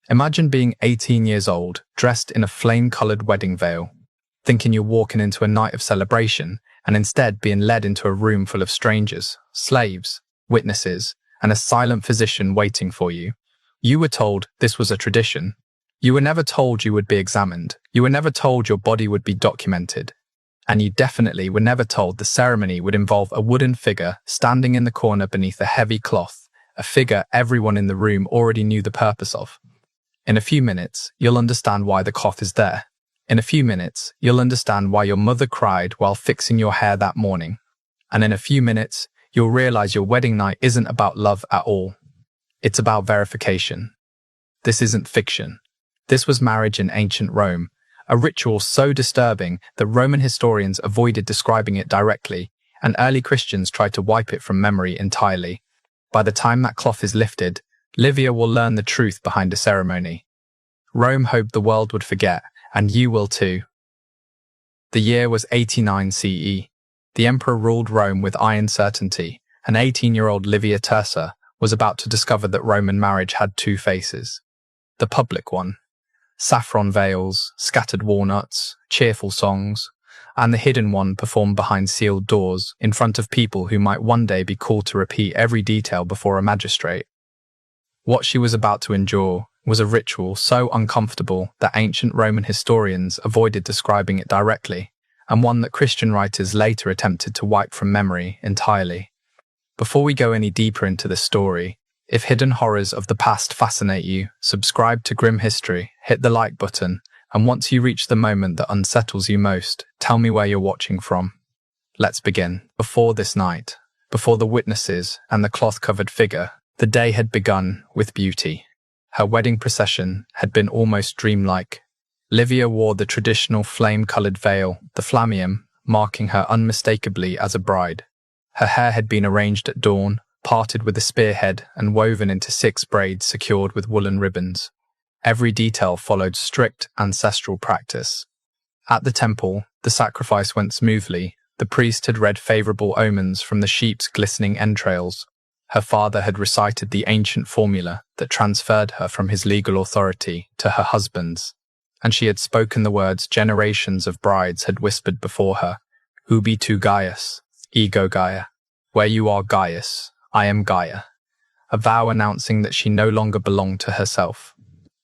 Imagine being 18 years old, dressed in a flame-colored wedding veil, thinking you're walking into a night of celebration, and instead being led into a room full of strangers, slaves, witnesses, and a silent physician waiting for you. You were told this was a tradition. You were never told you would be examined. You were never told your body would be documented. And you definitely were never told the ceremony would involve a wooden figure standing in the corner beneath a heavy cloth, a figure everyone in the room already knew the purpose of. In a few minutes, you'll understand why the cloth is there. In a few minutes, you'll understand why your mother cried while fixing your hair that morning. And in a few minutes, you'll realize your wedding night isn't about love at all. It's about verification. This isn't fiction. This was marriage in ancient Rome, a ritual so disturbing that Roman historians avoided describing it directly, and early Christians tried to wipe it from memory entirely. By the time that cloth is lifted, Livia will learn the truth behind the ceremony. Rome hoped the world would forget, and you will too. The year was 89 CE. The emperor ruled Rome with iron certainty, and 18-year-old Livia Tersa was about to discover that Roman marriage had two faces. The public one, saffron veils, scattered walnuts, cheerful songs, and the hidden one performed behind sealed doors in front of people who might one day be called to repeat every detail before a magistrate. What she was about to endure was a ritual so uncomfortable that ancient Roman historians avoided describing it directly, and one that Christian writers later attempted to wipe from memory entirely. Before we go any deeper into this story, if hidden horrors of the past fascinate you, subscribe to Grim History, hit the like button, and once you reach the moment that unsettles you most, tell me where you're watching from. Let's begin. Before this night, before the witnesses and the cloth-covered figure, the day had begun with beauty. Her wedding procession had been almost dreamlike. Livia wore the traditional flame-coloured veil, the flammeum, marking her unmistakably as a bride. Her hair had been arranged at dawn, parted with a spearhead and woven into 6 braids secured with woolen ribbons. Every detail followed strict ancestral practice. At the temple, the sacrifice went smoothly. The priest had read favourable omens from the sheep's glistening entrails. Her father had recited the ancient formula that transferred her from his legal authority to her husband's, and she had spoken the words generations of brides had whispered before her, Ubi tu Gaius, ego Gaia. Where you are Gaius, I am Gaia. A vow announcing that she no longer belonged to herself.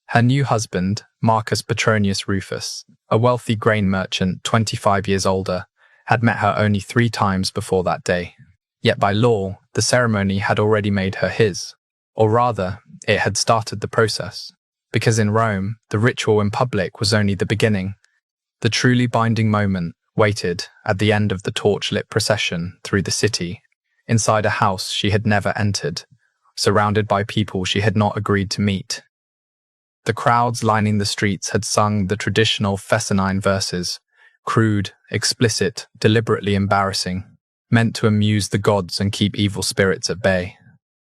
Her new husband, Marcus Petronius Rufus, a wealthy grain merchant 25 years older, had met her only 3 times before that day. Yet by law, the ceremony had already made her his, or rather, it had started the process, because in Rome, the ritual in public was only the beginning. The truly binding moment waited at the end of the torch-lit procession through the city, inside a house she had never entered, surrounded by people she had not agreed to meet. The crowds lining the streets had sung the traditional Fescennine verses, crude, explicit, deliberately embarrassing, meant to amuse the gods and keep evil spirits at bay.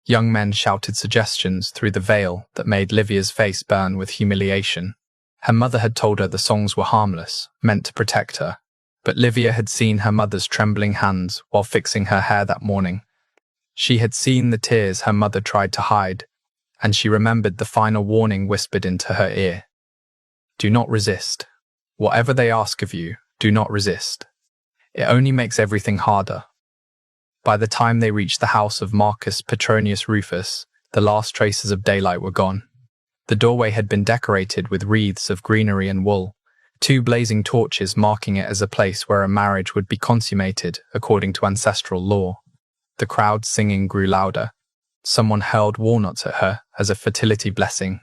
Young men shouted suggestions through the veil that made Livia's face burn with humiliation. Her mother had told her the songs were harmless, meant to protect her, but Livia had seen her mother's trembling hands while fixing her hair that morning. She had seen the tears her mother tried to hide, and she remembered the final warning whispered into her ear. Do not resist. Whatever they ask of you, do not resist. It only makes everything harder. By the time they reached the house of Marcus Petronius Rufus, the last traces of daylight were gone. The doorway had been decorated with wreaths of greenery and wool, 2 blazing torches marking it as a place where a marriage would be consummated according to ancestral law. The crowd's singing grew louder. Someone hurled walnuts at her as a fertility blessing,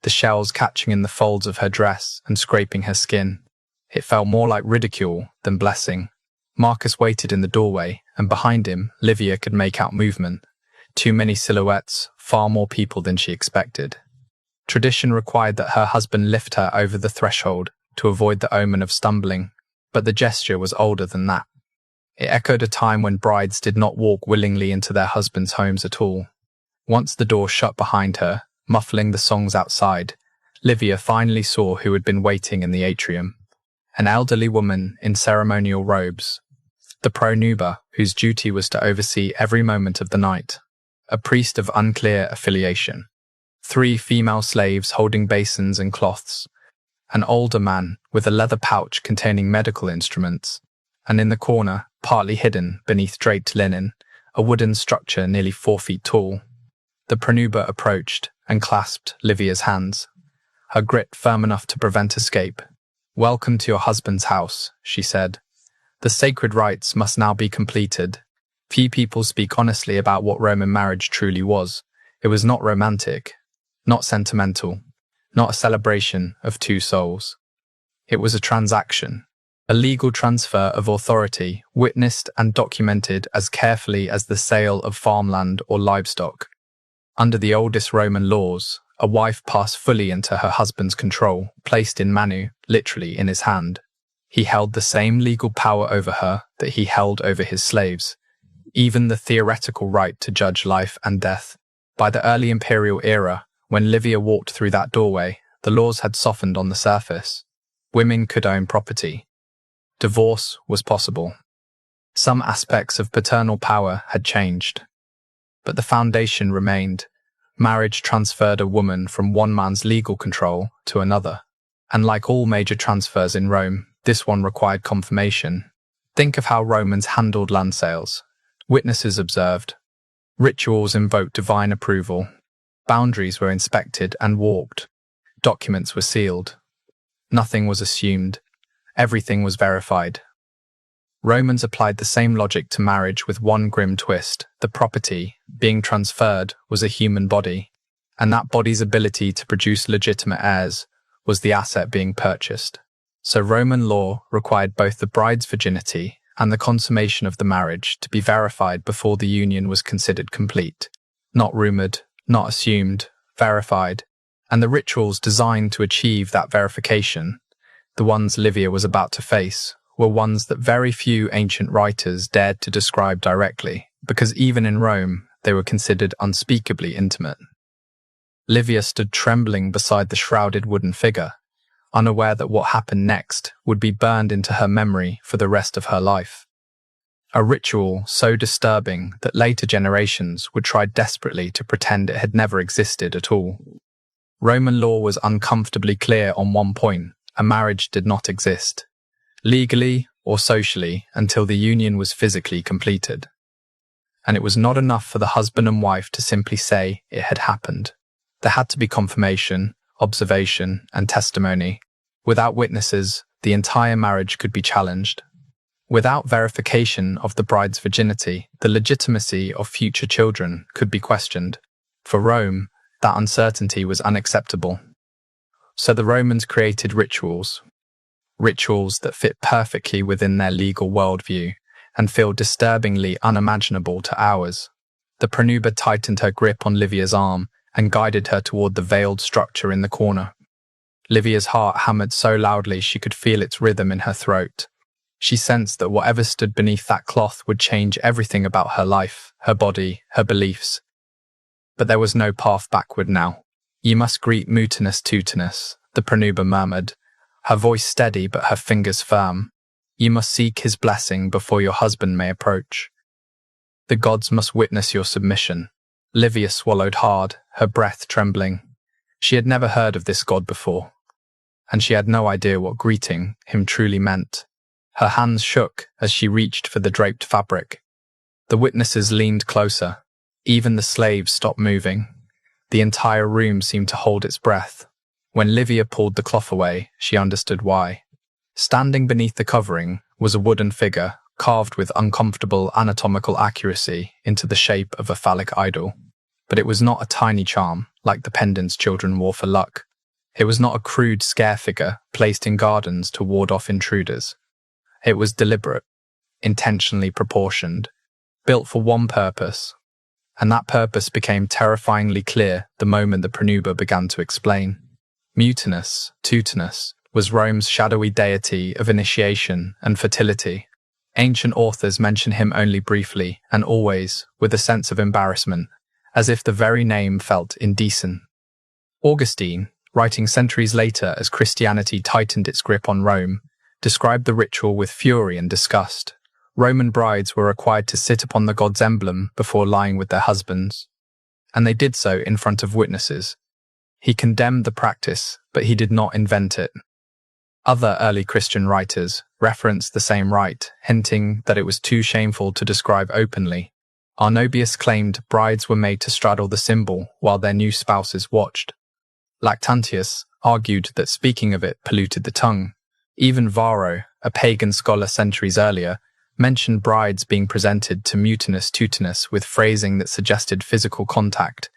the shells catching in the folds of her dress and scraping her skin. It felt more like ridicule than blessing. Marcus waited in the doorway, and behind him, Livia could make out movement. Too many silhouettes, far more people than she expected. Tradition required that her husband lift her over the threshold to avoid the omen of stumbling, but the gesture was older than that. It echoed a time when brides did not walk willingly into their husbands' homes at all. Once the door shut behind her, muffling the songs outside, Livia finally saw who had been waiting in the atrium. An elderly woman in ceremonial robes, the pronuba whose duty was to oversee every moment of the night, a priest of unclear affiliation. 3 female slaves holding basins and cloths, an older man with a leather pouch containing medical instruments, and in the corner, partly hidden beneath draped linen, a wooden structure nearly 4 feet tall. The Pranuba approached and clasped Livia's hands, her grip firm enough to prevent escape. "Welcome to your husband's house," she said. "The sacred rites must now be completed." Few people speak honestly about what Roman marriage truly was. It was not romantic, not sentimental, not a celebration of 2 souls. It was a transaction, a legal transfer of authority, witnessed and documented as carefully as the sale of farmland or livestock. Under the oldest Roman laws, a wife passed fully into her husband's control, placed in manu, literally in his hand. He held the same legal power over her that he held over his slaves, even the theoretical right to judge life and death. By the early imperial era, when Livia walked through that doorway, the laws had softened on the surface. Women could own property. Divorce was possible. Some aspects of paternal power had changed. But the foundation remained. Marriage transferred a woman from one man's legal control to another. And like all major transfers in Rome, this one required confirmation. Think of how Romans handled land sales. Witnesses observed. Rituals invoked divine approval. Boundaries were inspected and walked. Documents were sealed. Nothing was assumed. Everything was verified. Romans applied the same logic to marriage with one grim twist. The property being transferred was a human body, and that body's ability to produce legitimate heirs was the asset being purchased. So Roman law required both the bride's virginity and the consummation of the marriage to be verified before the union was considered complete. Not rumoured, not assumed, verified, and the rituals designed to achieve that verification, the ones Livia was about to face, were ones that very few ancient writers dared to describe directly, because even in Rome, they were considered unspeakably intimate. Livia stood trembling beside the shrouded wooden figure, unaware that what happened next would be burned into her memory for the rest of her life. A ritual so disturbing that later generations would try desperately to pretend it had never existed at all. Roman law was uncomfortably clear on one point: a marriage did not exist, legally or socially, until the union was physically completed. And it was not enough for the husband and wife to simply say it had happened. There had to be confirmation, observation, and testimony. Without witnesses, the entire marriage could be challenged. Without verification of the bride's virginity, the legitimacy of future children could be questioned. For Rome, that uncertainty was unacceptable. So the Romans created rituals that fit perfectly within their legal worldview and feel disturbingly unimaginable to ours. The Pranuba tightened her grip on Livia's arm and guided her toward the veiled structure in the corner. Livia's heart hammered so loudly she could feel its rhythm in her throat. She sensed that whatever stood beneath that cloth would change everything about her life, her body, her beliefs. But there was no path backward now. "You must greet Mutinus Tutinus," the Pranuba murmured, her voice steady but her fingers firm. "You must seek his blessing before your husband may approach. The gods must witness your submission." Livia swallowed hard, her breath trembling. She had never heard of this god before, and she had no idea what greeting him truly meant. Her hands shook as she reached for the draped fabric. The witnesses leaned closer. Even the slaves stopped moving. The entire room seemed to hold its breath. When Livia pulled the cloth away, she understood why. Standing beneath the covering was a wooden figure, carved with uncomfortable anatomical accuracy into the shape of a phallic idol. But it was not a tiny charm, like the pendants children wore for luck. It was not a crude scare figure placed in gardens to ward off intruders. It was deliberate, intentionally proportioned, built for one purpose, and that purpose became terrifyingly clear the moment the Pranuba began to explain. Mutinus Tutinus was Rome's shadowy deity of initiation and fertility. Ancient authors mention him only briefly and always with a sense of embarrassment, as if the very name felt indecent. Augustine, writing centuries later as Christianity tightened its grip on Rome, described the ritual with fury and disgust. Roman brides were required to sit upon the god's emblem before lying with their husbands, and they did so in front of witnesses. He condemned the practice, but he did not invent it. Other early Christian writers referenced the same rite, hinting that it was too shameful to describe openly. Arnobius claimed brides were made to straddle the symbol while their new spouses watched. Lactantius argued that speaking of it polluted the tongue. Even Varro, a pagan scholar centuries earlier, mentioned brides being presented to Mutinus Tutinus with phrasing that suggested physical contact,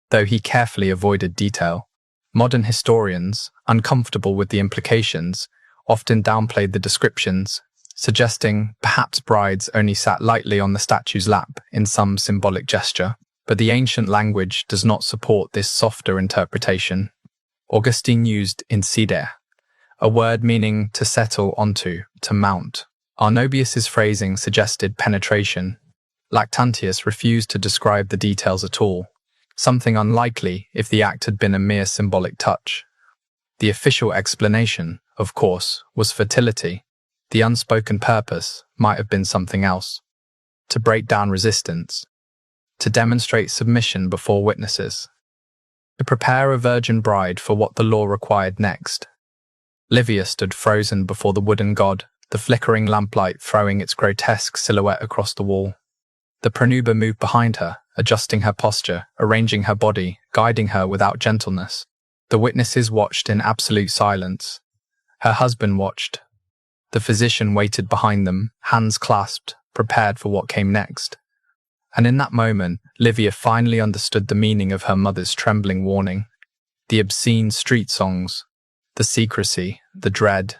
though he carefully avoided detail. Modern historians, uncomfortable with the implications, often downplayed the descriptions, suggesting perhaps brides only sat lightly on the statue's lap in some symbolic gesture. But the ancient language does not support this softer interpretation. Augustine used insider, a word meaning to settle onto, to mount. Arnobius's phrasing suggested penetration. Lactantius refused to describe the details at all, something unlikely if the act had been a mere symbolic touch. The official explanation, of course, was fertility. The unspoken purpose might have been something else. To break down resistance. To demonstrate submission before witnesses. To prepare a virgin bride for what the law required next. Livia stood frozen before the wooden god, the flickering lamplight throwing its grotesque silhouette across the wall. The pronuba moved behind her, adjusting her posture, arranging her body, guiding her without gentleness. The witnesses watched in absolute silence. Her husband watched. The physician waited behind them, hands clasped, prepared for what came next. And in that moment, Livia finally understood the meaning of her mother's trembling warning. The obscene street songs, the secrecy, the dread.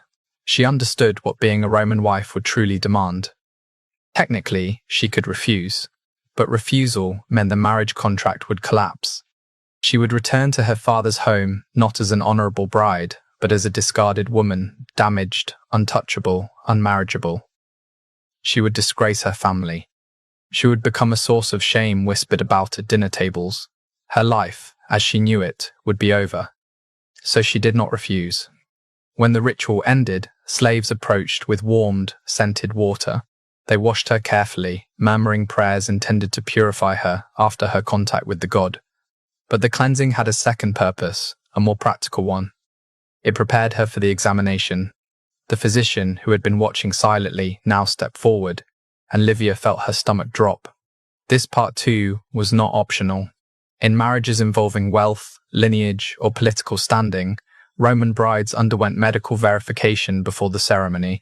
She understood what being a Roman wife would truly demand. Technically, she could refuse, but refusal meant the marriage contract would collapse. She would return to her father's home not as an honorable bride, but as a discarded woman, damaged, untouchable, unmarriageable. She would disgrace her family. She would become a source of shame whispered about at dinner tables. Her life, as she knew it, would be over. So she did not refuse. When the ritual ended, slaves approached with warmed, scented water. They washed her carefully, murmuring prayers intended to purify her after her contact with the god. But the cleansing had a second purpose, a more practical one. It prepared her for the examination. The physician, who had been watching silently, now stepped forward, and Livia felt her stomach drop. This part too was not optional. In marriages involving wealth, lineage, or political standing, Roman brides underwent medical verification before the ceremony.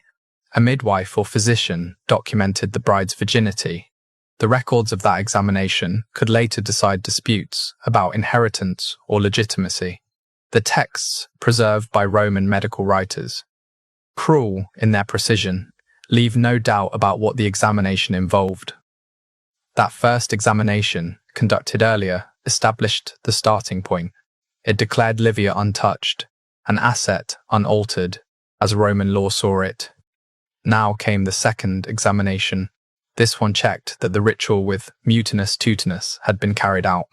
A midwife or physician documented the bride's virginity. The records of that examination could later decide disputes about inheritance or legitimacy. The texts, preserved by Roman medical writers, cruel in their precision, leave no doubt about what the examination involved. That first examination, conducted earlier, established the starting point. It declared Livia untouched, an asset unaltered, as Roman law saw it. Now came the second examination. This one checked that the ritual with Mutinus Tutinus had been carried out,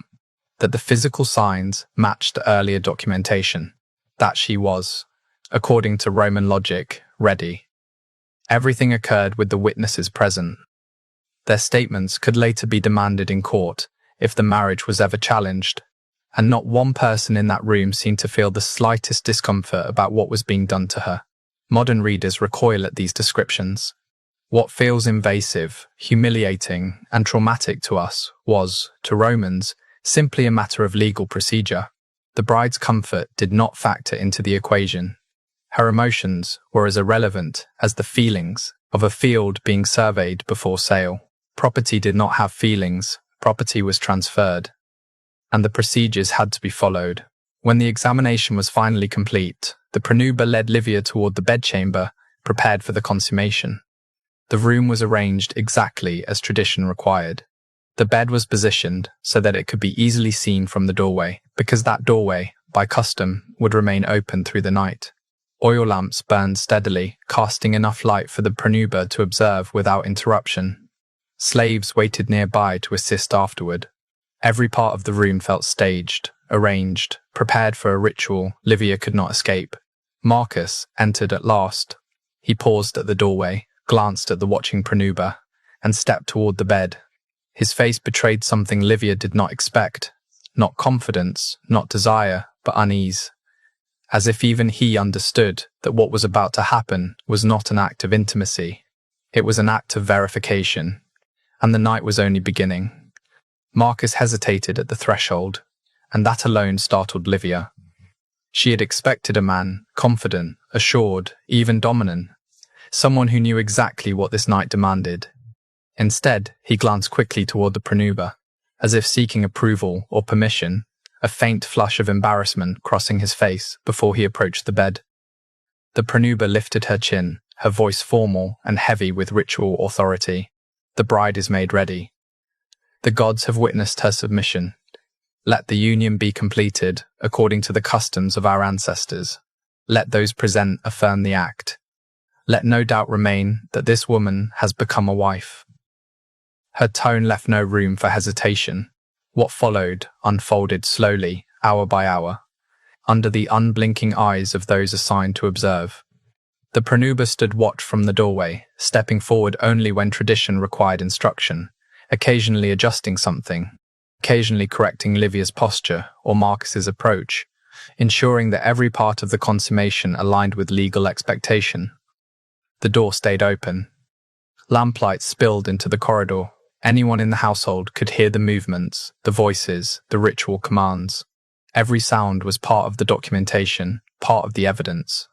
that the physical signs matched the earlier documentation, that she was, according to Roman logic, ready. Everything occurred with the witnesses present. Their statements could later be demanded in court if the marriage was ever challenged, and not one person in that room seemed to feel the slightest discomfort about what was being done to her. Modern readers recoil at these descriptions. What feels invasive, humiliating, and traumatic to us was, to Romans, simply a matter of legal procedure. The bride's comfort did not factor into the equation. Her emotions were as irrelevant as the feelings of a field being surveyed before sale. Property did not have feelings, property was transferred, and the procedures had to be followed. When the examination was finally complete, the pronuba led Livia toward the bedchamber, prepared for the consummation. The room was arranged exactly as tradition required. The bed was positioned so that it could be easily seen from the doorway, because that doorway, by custom, would remain open through the night. Oil lamps burned steadily, casting enough light for the pronuba to observe without interruption. Slaves waited nearby to assist afterward. Every part of the room felt staged, arranged, prepared for a ritual Livia could not escape. Marcus entered at last. He paused at the doorway, glanced at the watching pronuba, and stepped toward the bed. His face betrayed something Livia did not expect. Not confidence, not desire, but unease, as if even he understood that what was about to happen was not an act of intimacy. It was an act of verification, and the night was only beginning. Marcus hesitated at the threshold, and that alone startled Livia. She had expected a man, confident, assured, even dominant, someone who knew exactly what this night demanded. Instead, he glanced quickly toward the pronuba, as if seeking approval or permission, a faint flush of embarrassment crossing his face before he approached the bed. The pronuba lifted her chin, her voice formal and heavy with ritual authority. "The bride is made ready. The gods have witnessed her submission. Let the union be completed according to the customs of our ancestors. Let those present affirm the act. Let no doubt remain that this woman has become a wife." Her tone left no room for hesitation. What followed unfolded slowly, hour by hour, under the unblinking eyes of those assigned to observe. The pronuba stood watch from the doorway, stepping forward only when tradition required instruction, occasionally adjusting something, occasionally correcting Livia's posture or Marcus's approach, ensuring that every part of the consummation aligned with legal expectation. The door stayed open. Lamplight spilled into the corridor. Anyone in the household could hear the movements, the voices, the ritual commands. Every sound was part of the documentation, part of the evidence.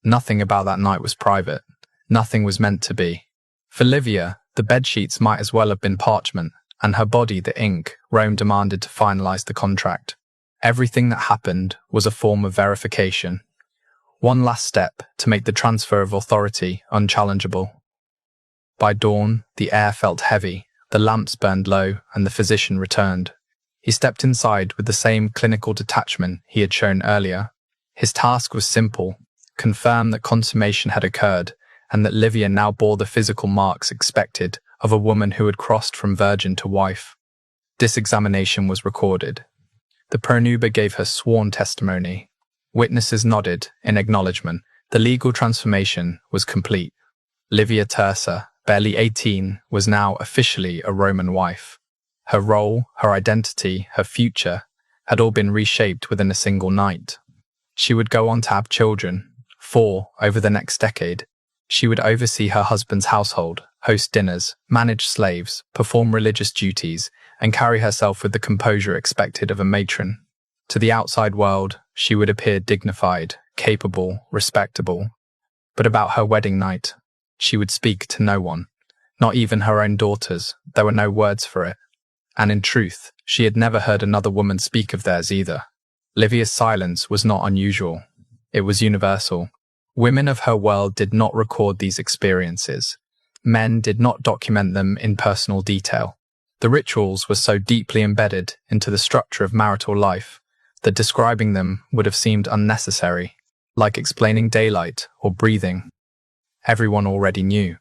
Nothing about that night was private. Nothing was meant to be. For Livia, the bedsheets might as well have been parchment, and her body the ink Rome demanded to finalize the contract. Everything that happened was a form of verification. One last step to make the transfer of authority unchallengeable. By dawn, the air felt heavy, the lamps burned low, and the physician returned. He stepped inside with the same clinical detachment he had shown earlier. His task was simple: confirm that consummation had occurred, and that Livia now bore the physical marks expected of a woman who had crossed from virgin to wife. This examination was recorded. The pronuba gave her sworn testimony. Witnesses nodded in acknowledgement. The legal transformation was complete. Livia Tersa, barely 18, was now officially a Roman wife. Her role, her identity, her future had all been reshaped within a single night. She would go on to have children, 4 over the next decade. She would oversee her husband's household, host dinners, manage slaves, perform religious duties, and carry herself with the composure expected of a matron. To the outside world, she would appear dignified, capable, respectable. But about her wedding night, she would speak to no one, not even her own daughters. There were no words for it. And in truth, she had never heard another woman speak of theirs either. Livia's silence was not unusual. It was universal. Women of her world did not record these experiences. Men did not document them in personal detail. The rituals were so deeply embedded into the structure of marital life that describing them would have seemed unnecessary, like explaining daylight or breathing. Everyone already knew,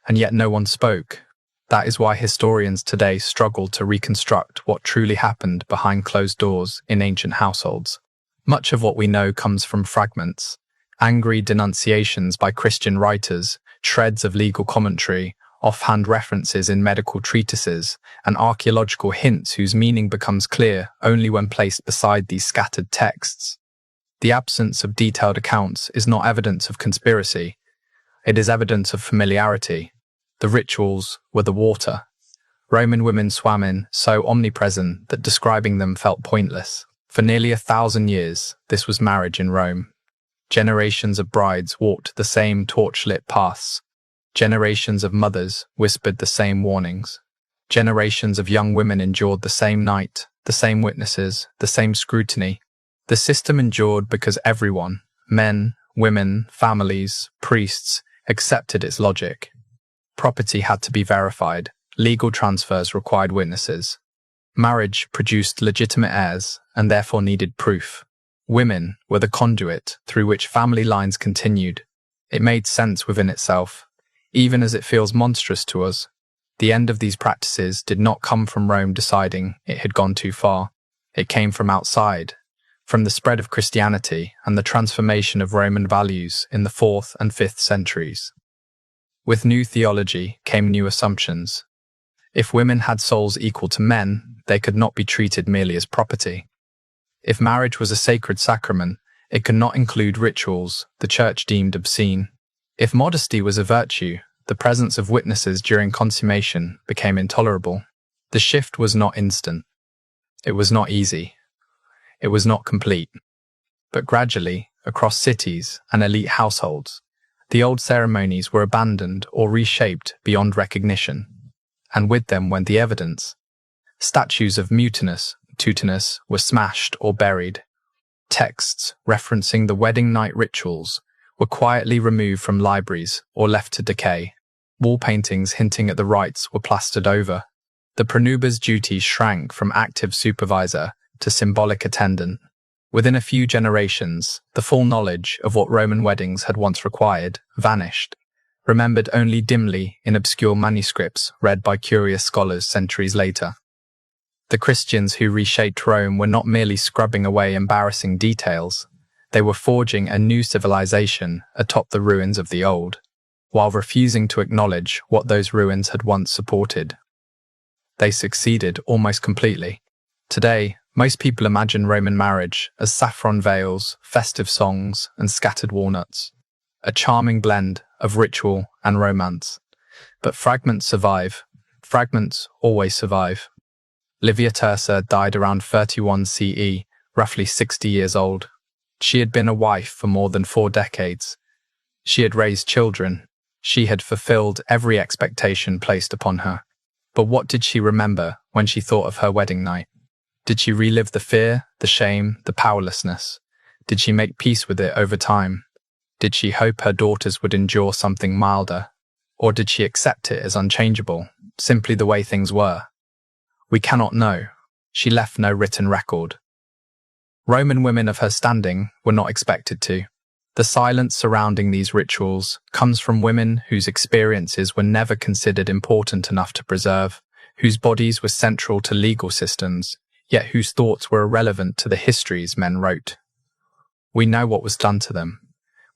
and yet no one spoke. That is why historians today struggle to reconstruct what truly happened behind closed doors in ancient households. Much of what we know comes from fragments, angry denunciations by Christian writers, shreds of legal commentary, offhand references in medical treatises, and archaeological hints whose meaning becomes clear only when placed beside these scattered texts. The absence of detailed accounts is not evidence of conspiracy. It is evidence of familiarity. The rituals were the water. Roman women swam in, so omnipresent that describing them felt pointless. For nearly 1,000 years, this was marriage in Rome. Generations of brides walked the same torch-lit paths. Generations of mothers whispered the same warnings. Generations of young women endured the same night, the same witnesses, the same scrutiny. The system endured because everyone, men, women, families, priests, accepted its logic. Property had to be verified. Legal transfers required witnesses. Marriage produced legitimate heirs and therefore needed proof. Women were the conduit through which family lines continued. It made sense within itself, even as it feels monstrous to us. The end of these practices did not come from Rome deciding it had gone too far. It came from outside, from the spread of Christianity and the transformation of Roman values in the 4th and 5th centuries. With new theology came new assumptions. If women had souls equal to men, they could not be treated merely as property. If marriage was a sacred sacrament, it could not include rituals the church deemed obscene. If modesty was a virtue, the presence of witnesses during consummation became intolerable. The shift was not instant. It was not easy. It was not complete. But gradually, across cities and elite households, the old ceremonies were abandoned or reshaped beyond recognition, and with them went the evidence. Statues of Mutinus Tutinus were smashed or buried. Texts referencing the wedding night rituals were quietly removed from libraries or left to decay. Wall paintings hinting at the rites were plastered over. The prenuber's duties shrank from active supervisor to symbolic attendant. Within a few generations, the full knowledge of what Roman weddings had once required vanished, remembered only dimly in obscure manuscripts read by curious scholars centuries later. The Christians who reshaped Rome were not merely scrubbing away embarrassing details, they were forging a new civilization atop the ruins of the old, while refusing to acknowledge what those ruins had once supported. They succeeded almost completely. Today, most people imagine Roman marriage as saffron veils, festive songs, and scattered walnuts, a charming blend of ritual and romance. But fragments survive. Fragments always survive. Livia Tersa died around 31 CE, roughly 60 years old. She had been a wife for more than 4 decades. She had raised children. She had fulfilled every expectation placed upon her. But what did she remember when she thought of her wedding night? Did she relive the fear, the shame, the powerlessness? Did she make peace with it over time? Did she hope her daughters would endure something milder? Or did she accept it as unchangeable, simply the way things were? We cannot know. She left no written record. Roman women of her standing were not expected to. The silence surrounding these rituals comes from women whose experiences were never considered important enough to preserve, whose bodies were central to legal systems, yet whose thoughts were irrelevant to the histories men wrote. We know what was done to them.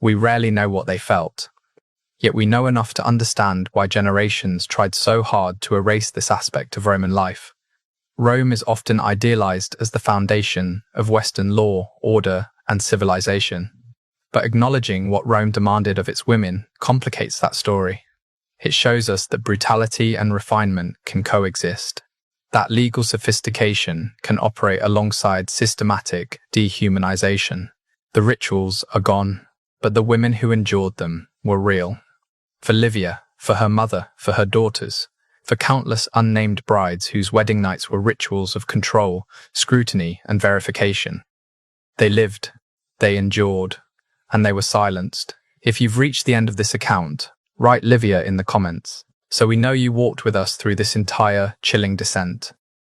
We rarely know what they felt. Yet we know enough to understand why generations tried so hard to erase this aspect of Roman life. Rome is often idealized as the foundation of Western law, order, and civilization. But acknowledging what Rome demanded of its women complicates that story. It shows us that brutality and refinement can coexist, that legal sophistication can operate alongside systematic dehumanization. The rituals are gone, but the women who endured them were real. For Livia, for her mother, for her daughters, for countless unnamed brides whose wedding nights were rituals of control, scrutiny, and verification. They lived, they endured, and they were silenced. If you've reached the end of this account, write Livia in the comments, so we know you walked with us through this entire chilling descent.